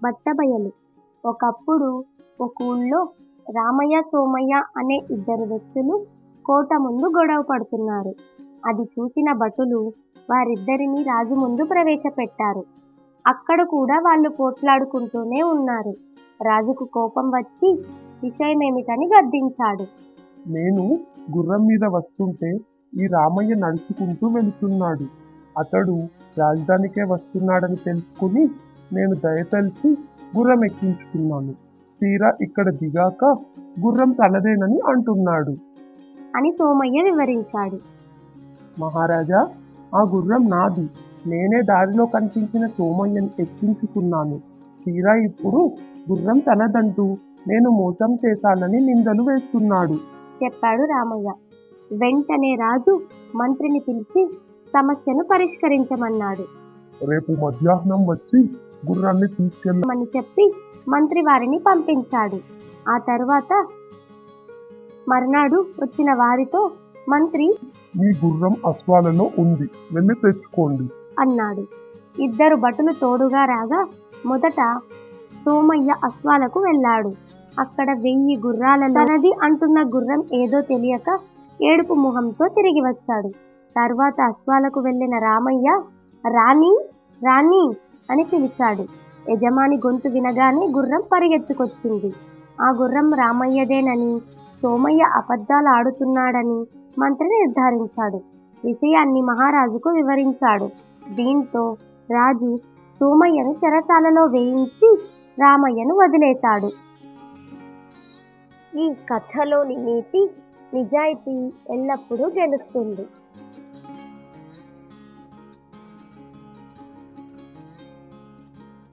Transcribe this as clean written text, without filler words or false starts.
బట్టబయలు. ఒకప్పుడు ఒక ఊళ్ళో రామయ్య సోమయ్య అనే ఇద్దరు వ్యక్తులు కోట ముందు గొడవ పడుతున్నారు. అది చూసిన భటులు వారిద్దరిని రాజు ముందు ప్రవేశపెట్టారు. అక్కడ కూడా వాళ్ళు పోట్లాడుకుంటూనే ఉన్నారు. రాజుకు కోపం వచ్చి విషయమేమిటని గద్దించాడు. నేను గుర్రం మీద వస్తుంటే ఈ రామయ్య నడుచుకుంటూ వెళుతున్నాడు. అతడు రాజధానికే వస్తున్నాడని తెలుసుకుని నేను దయతలిచి గుర్రం ఎక్కించుకున్నాను. తీరా ఇక్కడ దిగాక గుర్రం తనదేనని అంటున్నాడు అని సోమయ్య వివరించాడు. మహారాజా, ఆ గుర్రం నాది. నేనే దారిలో కనిపించిన సోమయ్యను ఎక్కించుకున్నాను. తీరా ఇప్పుడు గుర్రం తనదంటూ నేను మోసం చేశానని నిందలు వేస్తున్నాడు చెప్పాడు రామయ్య. వెంటనే రాజు మంత్రిని పిలిచి సమస్యను పరిష్కరించమన్నాడు. రేపు మధ్యాహ్నం వచ్చి గుర్రాన్ని తీసుకెళ్ళమని చెప్పి మంత్రి వారిని పంపించాడు. ఆ తర్వాత మర్నాడు వచ్చిన వారితో మంత్రి మీ గుర్రం అశ్వాలలో ఉంది, వెళ్ళి తెచ్చుకోండి అన్నాడు. ఇద్దరు భటులు తోడుగా రాగా మొదట సోమయ్య అశ్వాలకు వెళ్ళాడు. అక్కడ 1000 గుర్రాలలో తనది అంటున్న గుర్రం ఏదో తెలియక ఏడుపు మొహంతో తిరిగి వచ్చాడు. తర్వాత అశ్వాలకు వెళ్ళిన రామయ్య రాణి రాణి అని పిలిచాడు. యజమాని గొంతు వినగానే గుర్రం పరిగెత్తుకొచ్చింది. ఆ గుర్రం రామయ్యదేనని, సోమయ్య అబద్ధాలు ఆడుతున్నాడని మంత్రి నిర్ధారించాడు. విషయాన్ని మహారాజుకు వివరించాడు. దీంతో రాజు సోమయ్యను చెరసాలలో వేయించి రామయ్యను వదిలేశాడు. ఈ కథలోని నీతి నిజాయితీ ఎల్లప్పుడూ గెలుస్తుంది.